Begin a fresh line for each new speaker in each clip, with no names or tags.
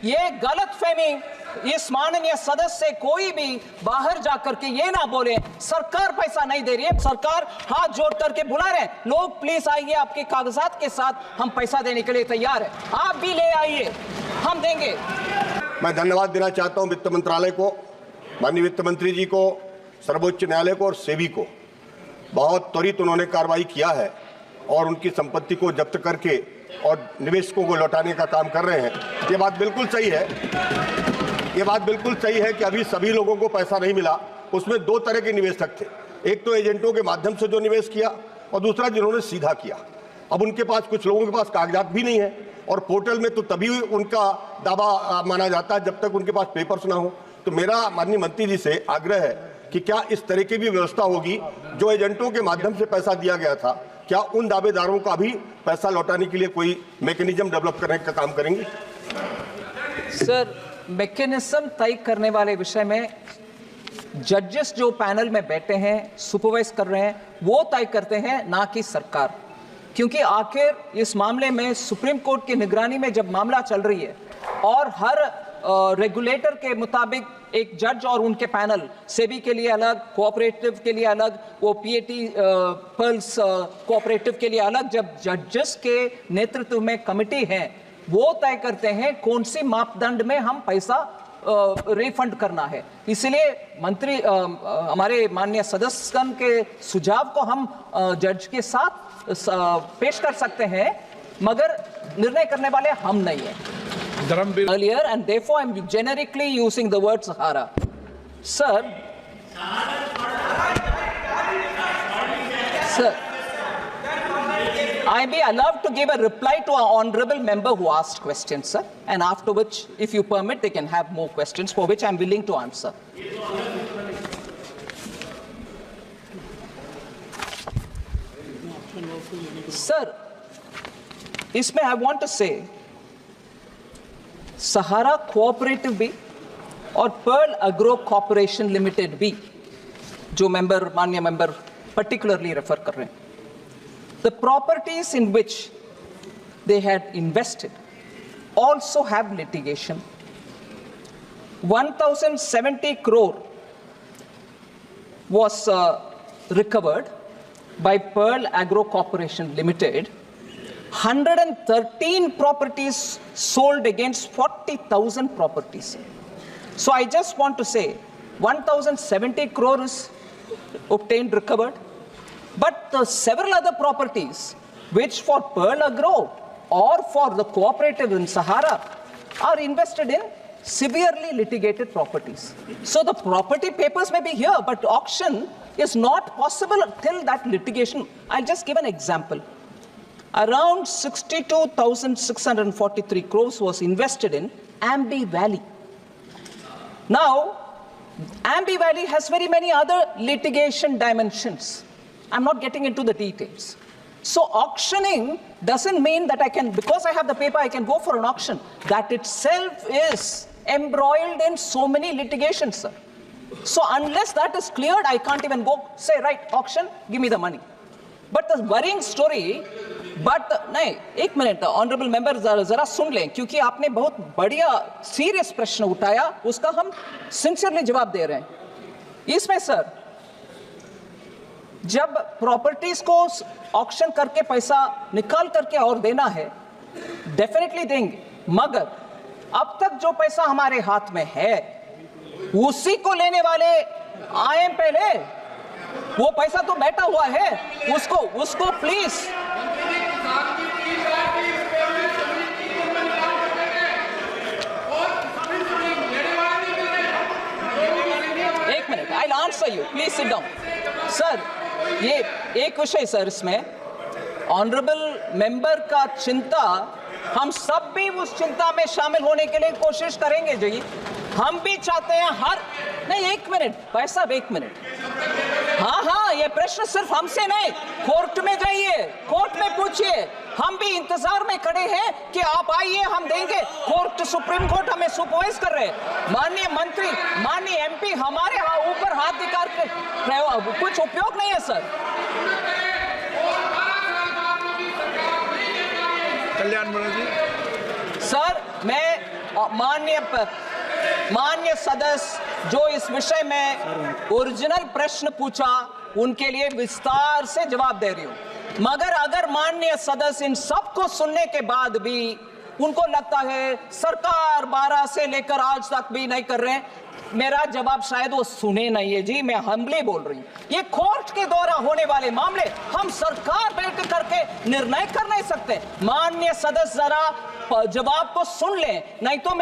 ये गलतफहमी इस माननीय सदस्य से कोई भी बाहर जाकर के ये ना बोले सरकार पैसा नहीं दे रही है। सरकार हाथ जोड़ करके बुला रहे हैं, लोग प्लीज आइए, आपके कागजात के साथ हम पैसा देने के लिए तैयार है, आप भी ले आइए, हम देंगे।
मैं धन्यवाद देना चाहता हूं वित्त मंत्रालय को, माननीय वित्त मंत्री जी को, सर्वोच्च न्यायालय को और सेबी को। बहुत त्वरित उन्होंने कार्रवाई किया है और उनकी संपत्ति को जब्त करके और निवेशकों को लौटाने का काम कर रहे हैं। ये बात बिल्कुल सही है, ये बात बिल्कुल सही है कि अभी सभी लोगों को पैसा नहीं मिला। उसमें दो तरह के निवेशक थे, एक तो एजेंटों के माध्यम से जो निवेश किया और दूसरा जिन्होंने सीधा किया। अब उनके पास, कुछ लोगों के पास कागजात भी नहीं है और पोर्टल में तो तभी उनका दावा माना जाता है जब तक उनके पास पेपर्स ना हो। तो मेरा माननीय मंत्री जी से आग्रह है कि क्या इस तरह की भी व्यवस्था होगी, जो एजेंटों के माध्यम से पैसा दिया गया था, क्या उन दावेदारों का भी पैसा लौटाने के लिए कोई मैकेनिज्म डेवलप करने का काम करेंगे?
सर, मैकेनिज्म तय करने वाले विषय में जजेस जो पैनल में बैठे हैं, सुपरवाइज कर रहे हैं, वो तय करते हैं, ना कि सरकार। क्योंकि आखिर इस मामले में सुप्रीम कोर्ट की निगरानी में जब मामला चल रही है और हर रेगुलेटर के मुताबिक एक जज और उनके पैनल, सेबी के लिए अलग, कोऑपरेटिव के लिए अलग, वो पीएटी पर्ल्स कोऑपरेटिव के लिए अलग, जब जजेस के नेतृत्व में कमिटी है, वो तय करते हैं कौन सी मापदंड में हम पैसा रिफंड करना है। इसलिए मंत्री, हमारे माननीय सदस्यगण के सुझाव को हम जज के साथ पेश कर सकते हैं, मगर निर्णय करने वाले हम नहीं है। Earlier, and therefore I'm generically using the word Sahara. Sir, I be allowed to give a reply to an honorable member who asked questions, sir, and after which, if you permit, they can have more questions for which I'm willing to answer. Sir, इसमें I want to say Sahara cooperative भी और Perl agro corporation limited भी, जो member, माननीय member particularly refer कर रहे हैं, the properties in which they had invested also have litigation. 1070 crore was recovered by Pearl Agro Corporation Limited. 113 properties sold against 40,000 properties. So I just want to say 1070 crores obtained, recovered, but the several other properties which for Pearl Agro or for the cooperative in Sahara are invested in severely litigated properties. So the property papers may be here, but auction is not possible till that litigation. I'll just give an example. Around 62,643 crores was invested in Ambi Valley. Now, Ambi Valley has very many other litigation dimensions. I'm not getting into the details. So auctioning doesn't mean that I can, because I have the paper, I can go for an auction. That itself is embroiled in so many litigations, sir. So unless that is cleared, I can't even go say, right, auction, give me the money. But the worrying story, but नहीं, एक minute honourable member जरा सुन लें, क्योंकि आपने बहुत बढ़िया serious प्रश्न उठाया, उसका हम सिंसियरली जवाब दे रहे हैं। इसमें सर, जब प्रॉपर्टीज को ऑक्शन करके पैसा निकाल करके और देना है, डेफिनेटली देंगे, मगर अब तक जो पैसा हमारे हाथ में है उसी को लेने वाले आए पहले, वो पैसा तो बैठा हुआ है, उसको प्लीज एक minute, I will answer you, please sit down. Sir, ये एक विषय सर, इसमें ऑनरेबल मेंबर का चिंता, हम सब भी उस चिंता में शामिल होने के लिए कोशिश करेंगे जी। हम भी चाहते हैं हर, नहीं एक मिनट भाई साहब, एक मिनट, हाँ, ये प्रश्न सिर्फ हमसे नहीं, कोर्ट में जाइए, कोर्ट में पूछिए, हम भी इंतजार में खड़े हैं कि आप आइए, हम देंगे। कोर्ट, सुप्रीम कोर्ट हमें सुपरवाइज कर रहे हैं, माननीय मंत्री, माननीय एमपी हमारे ऊपर हाथ दिखा के कुछ उपयोग नहीं है सर। कल्याण मनोज जी, सर मैं माननीय सदस्य जो इस विषय में ओरिजिनल प्रश्न पूछा उनके लिए विस्तार से जवाब दे रही हूं, मगर अगर माननीय सदस्य इन सबको सुनने के बाद भी उनको लगता है सरकार 12 से लेकर आज तक भी नहीं कर रहे हैं, मेरा जवाब शायद वो सुने नहीं है जी। मैं हम्बली बोल रही हूँ, ये कोर्ट के द्वारा होने वाले मामले हम सरकार बैठ करके निर्णय कर नहीं सकते। माननीय सदस्य जरा जवाब को सुन लें, नहीं तो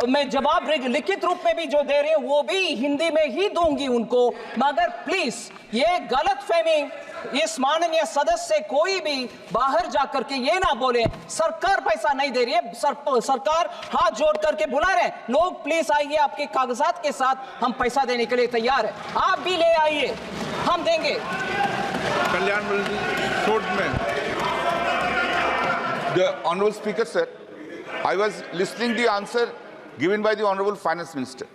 मैं जवाब लिखित रूप में भी जो दे रही हूँ वो भी हिंदी में ही दूंगी उनको, मगर प्लीज ये गलतफहमी इस माननीय सदस्य से कोई भी बाहर जाकर के ये ना बोले सरकार पैसा नहीं दे रही है। सरकार हाथ जोड़ करके बुला रहे हैं, लोग प्लीज आइए, आपके कागजात के साथ हम पैसा देने के लिए तैयार है, आप भी ले आइए, हम देंगे।
कल्याण शॉर्ट में। The Honorable Speaker, sir, I was listening the answer given by the Honorable Finance Minister.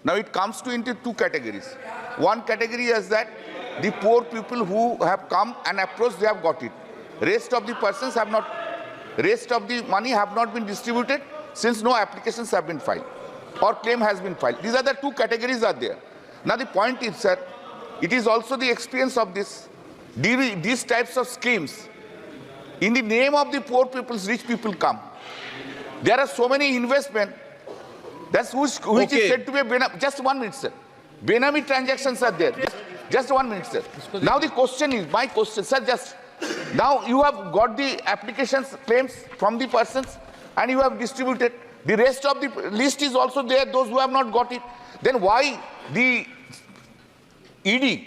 Now it comes to into two categories. One category is that the poor people who have come and approached, they have got it. Rest of the persons have not, rest of the money have not been distributed since no applications have been filed or claim has been filed. These are the two categories are there. Now the point is, sir, it is also the experience of this, these types of schemes. In the name of the poor people's, rich people come. There are so many investment. That's which is said to be a Benami. Just 1 minute, sir. Benami transactions are there. Just 1 minute, sir. Now the question is, my question, sir, just now you have got the applications, claims from the persons and you have distributed. The rest of the list is also there, those who have not got it. Then why the ED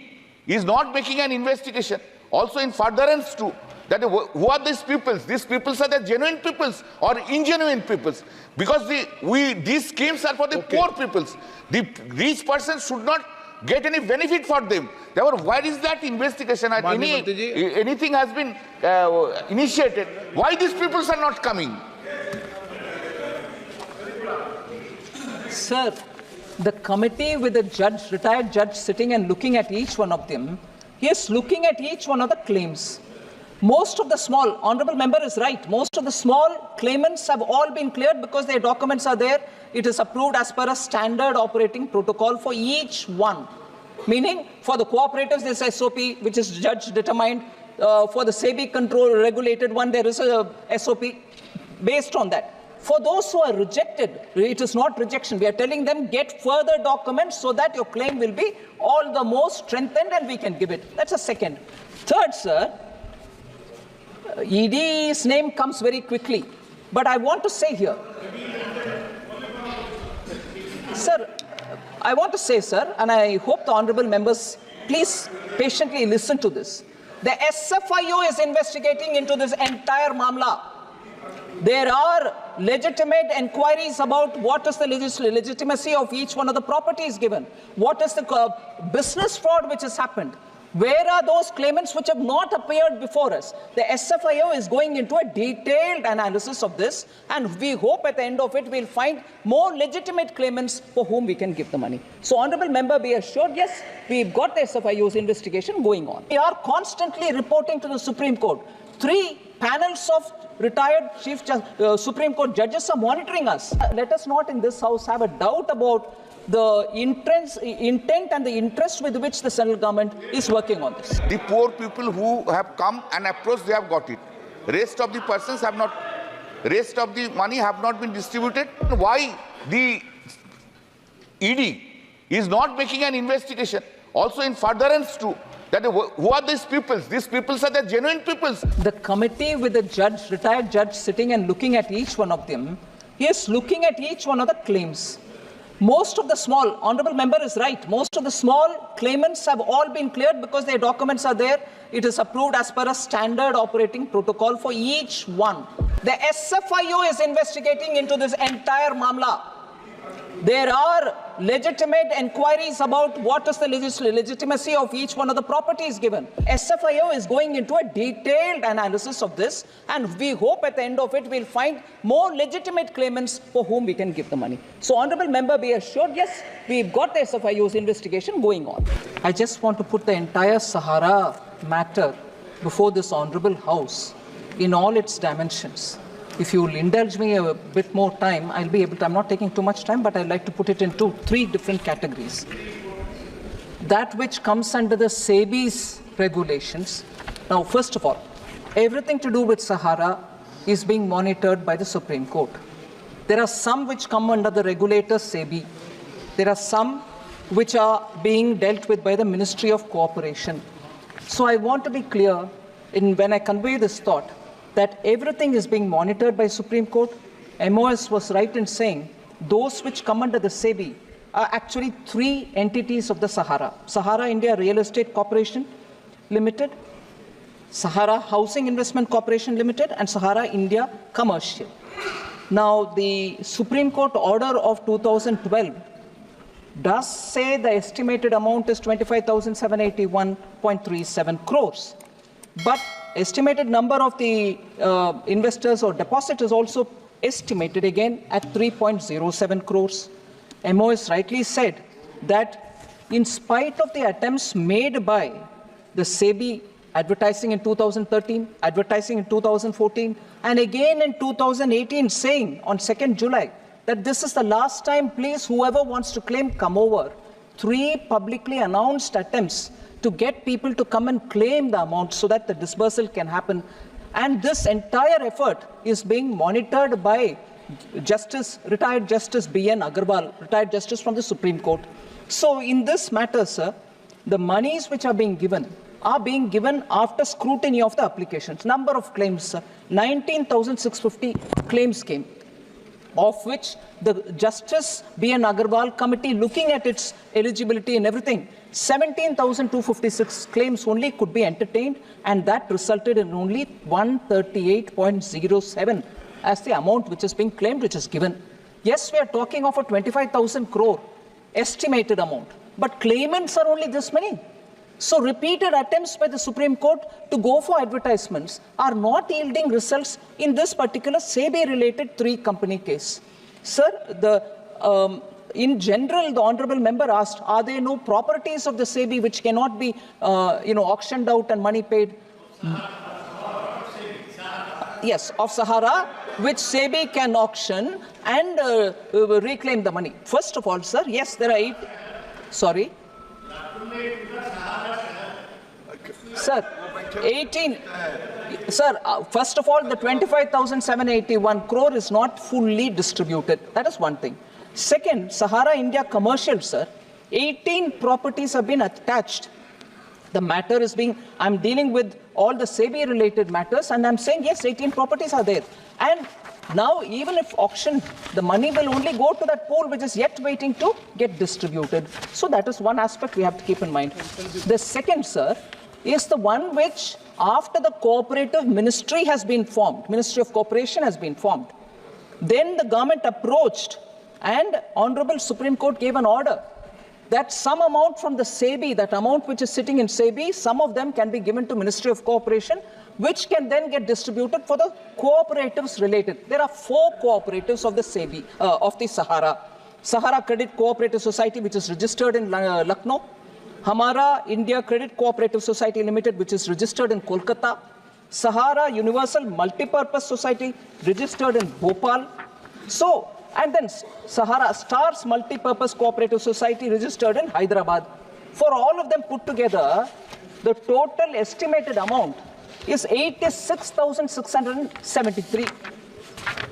is not making an investigation also in furtherance to that who are these peoples? These peoples are the genuine peoples or ingenuine peoples? Because these schemes are for the poor peoples. The rich persons should not get any benefit for them. Therefore, why is that investigation? Anything has been initiated. Why these peoples are not coming?
Sir, the committee with the judge, retired judge sitting and looking at each one of them, he is looking at each one of the claims. Most of the small, honorable member is right, most of the small claimants have all been cleared because their documents are there. It is approved as per a standard operating protocol for each one. Meaning, for the cooperatives, there is SOP, which is judge determined. For the SEBI control regulated one, there is a SOP based on that. For those who are rejected, it is not rejection. We are telling them, get further documents so that your claim will be all the more strengthened and we can give it. That's a second. Third, sir, ED's name comes very quickly. But I want to say here, sir, I want to say, sir, and I hope the honorable members please patiently listen to this. The SFIO is investigating into this entire Mamla. There are legitimate inquiries about what is the legitimacy of each one of the properties given. What is the business fraud which has happened? Where are those claimants which have not appeared before us? The SFIO is going into a detailed analysis of this, and we hope at the end of it we'll find more legitimate claimants for whom we can give the money. So, honorable member, be assured, yes, we've got the SFIO's investigation going on. We are constantly reporting to the Supreme Court. 3 panels of retired Supreme Court judges are monitoring us. Let us not in this house have a doubt about the intent and the interest with which the central government is working on this.
The poor people who have come and approached, they have got it. Rest of the persons have not, rest of the money have not been distributed. Why the ED is not making an investigation also in furtherance to that who are these peoples? These peoples are the genuine peoples.
The committee with the judge, retired judge sitting and looking at each one of them, he is looking at each one of the claims. Most of the small, honorable member is right, most of the small claimants have all been cleared because their documents are there. It is approved as per a standard operating protocol for each one. The SFIO is investigating into this entire Mamla. There are legitimate inquiries about what is the legitimacy of each one of the properties given. SFIO is going into a detailed analysis of this, and we hope at the end of it we'll find more legitimate claimants for whom we can give the money. So, honorable member, be assured, yes, we've got the SFIO's investigation going on. I just want to put the entire Sahara matter before this honorable house in all its dimensions. if you will indulge me a bit more time, I'll be able to, I'm not taking too much time, but I'd like to put it into three different categories. That which comes under the SEBI's regulations. Now, first of all, everything to do with Sahara is being monitored by the Supreme Court. There are some which come under the regulator SEBI. There are some which are being dealt with by the Ministry of Cooperation. So I want to be clear when I convey this thought that everything is being monitored by Supreme Court. MOS was right in saying those which come under the SEBI are actually three entities of the Sahara. Sahara India Real Estate Corporation Limited, Sahara Housing Investment Corporation Limited, and Sahara India Commercial. Now, the Supreme Court order of 2012 does say the estimated amount is 25,781.37 crores. But estimated number of the investors or depositors also estimated again at 3.07 crores. MOS rightly said that in spite of the attempts made by the SEBI advertising in 2013, advertising in 2014, and again in 2018 saying on 2nd July that this is the last time, please, whoever wants to claim, come over. Three publicly announced attempts to get people to come and claim the amount so that the disbursal can happen. And this entire effort is being monitored by retired Justice B.N. Agarwal, retired Justice from the Supreme Court. So in this matter, sir, the monies which are being given after scrutiny of the applications. Number of claims, 19,650 claims came, of which the Justice B.N. Agarwal committee, looking at its eligibility and everything, 17,256 claims only could be entertained, and that resulted in only 138.07 as the amount which is being claimed, which is given. Yes, we are talking of a 25,000 crore estimated amount, but claimants are only this many. So repeated attempts by the Supreme Court to go for advertisements are not yielding results in this particular SEBI-related three-company case. Sir, in general, the Honorable Member asked, are there no properties of the SEBI which cannot be auctioned out and money paid? Yes, of Sahara, which SEBI can auction and reclaim the money. First of all, sir, yes, there are 8. Sorry. Sir, 18. Sir, first of all, the 25,781 crore is not fully distributed. That is one thing. Second, Sahara India Commercial, sir, 18 properties have been attached. The matter is I'm dealing with all the SEBI-related matters, and I'm saying, yes, 18 properties are there. And now, even if auctioned, the money will only go to that pool which is yet waiting to get distributed. So that is one aspect we have to keep in mind. The second, sir, is the one which, after the cooperative ministry has been formed, Ministry of Cooperation has been formed, then the government approached and Honorable Supreme Court gave an order that some amount from the SEBI, that amount which is sitting in SEBI, some of them can be given to Ministry of Cooperation, which can then get distributed for the cooperatives related. There are 4 cooperatives of the SEBI, of the Sahara. Sahara Credit Cooperative Society, which is registered in Lucknow. Hamara India Credit Cooperative Society Limited, which is registered in Kolkata. Sahara Universal Multipurpose Society, registered in Bhopal. So, and then Sahara Stars Multipurpose Cooperative Society, registered in Hyderabad. For all of them put together, the total estimated amount is 86,673.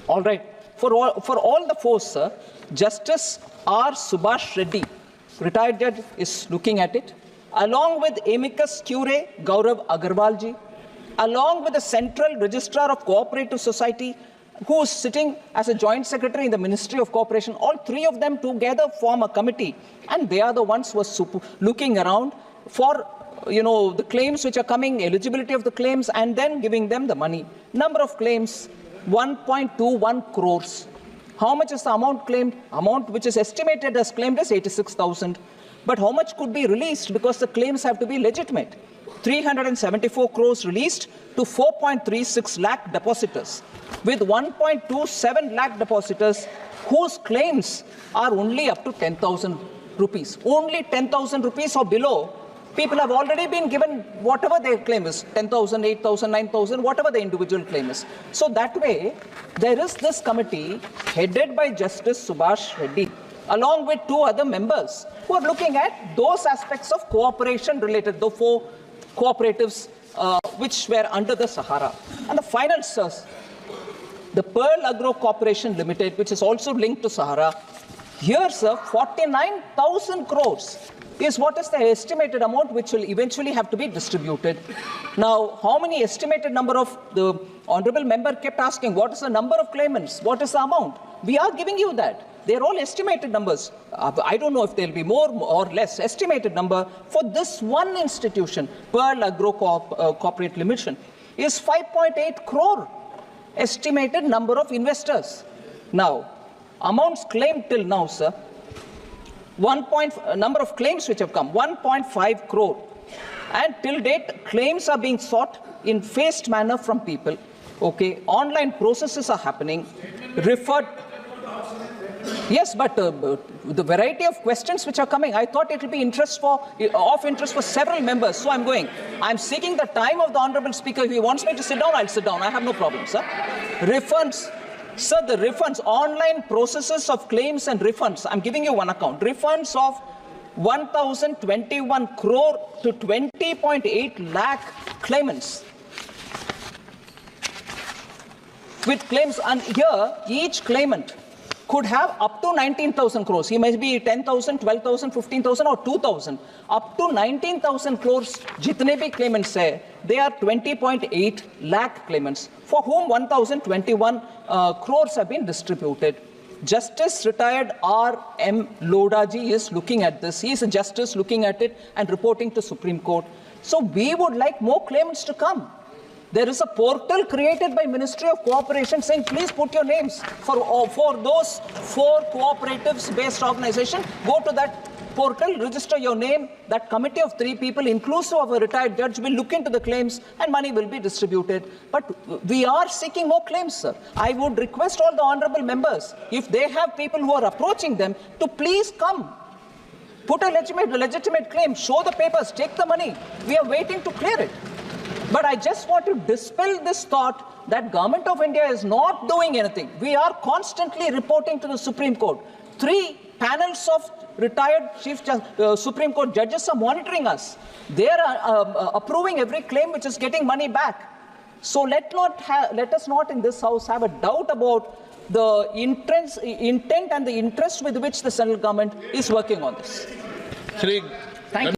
All right. For all the 4, sir, Justice R. Subhash Reddy, retired judge, is looking at it, along with amicus curiae Gaurav Agarwalji, along with the Central Registrar of Cooperative Society, who is sitting as a joint secretary in the Ministry of Cooperation. All 3 of them together form a committee, and they are the ones who are looking around for the claims which are coming, eligibility of the claims, and then giving them the money. Number of claims, 1.21 crores. How much is the amount claimed? Amount which is estimated as claimed is 86,000. But how much could be released, because the claims have to be legitimate? 374 crores released to 4.36 lakh depositors, with 1.27 lakh depositors whose claims are only up to 10,000 rupees. Only 10,000 rupees or below People have already been given whatever their claim is, 10,000, 8,000, 9,000, whatever the individual claim is. So that way, there is this committee headed by Justice Subhash Reddy, along with 2 other members who are looking at those aspects of cooperation related, the 4 cooperatives which were under the Sahara. And the final source, the Pearl Agro Corporation Limited, which is also linked to Sahara, here, sir, 49,000 crores is what is the estimated amount which will eventually have to be distributed. Now, how many estimated number of, the honorable member kept asking, what is the number of claimants? What is the amount? We are giving you that. They're all estimated numbers. I don't know if there'll be more or less. Estimated number for this one institution, Pearl Agro Corporate Limited, is 5.8 crore estimated number of investors. Now, amounts claimed till now, sir, number of claims which have come, 1.5 crore. And till date, claims are being sought in phased manner from people. Okay, online processes are happening, referred. Yes, but the variety of questions which are coming, I thought it will be of interest for several members. So I'm seeking the time of the honorable speaker. If he wants me to sit down, I'll sit down. I have no problem, sir. Refunds. Sir, the refunds, online processes of claims and refunds, I'm giving you one account. Refunds of 1,021 crore to 20.8 lakh claimants. With claims, and here each claimant could have up to 19,000 crores. He may be 10,000, 12,000, 15,000 or 2,000. Up to 19,000 crores, jitne bhi claimants say, they are 20.8 lakh claimants, for whom 1,021 crores have been distributed. Justice retired R.M. Lodaji is looking at this. He is a justice looking at it and reporting to Supreme Court. So we would like more claimants to come. There is a portal created by Ministry of Cooperation saying, please put your names for those 4 cooperatives-based organizations. Go to that portal, register your name. That committee of 3 people, inclusive of a retired judge, will look into the claims and money will be distributed. But we are seeking more claims, sir. I would request all the honorable members, if they have people who are approaching them, to please come. Put a legitimate claim, show the papers, take the money. We are waiting to clear it. But I just want to dispel this thought that Government of India is not doing anything. We are constantly reporting to the Supreme Court. 3 panels of retired Supreme Court judges are monitoring us. They are approving every claim which is getting money back. So let us not in this house have a doubt about the intent and the interest with which the central government is working on this.
Shri,
Thank you.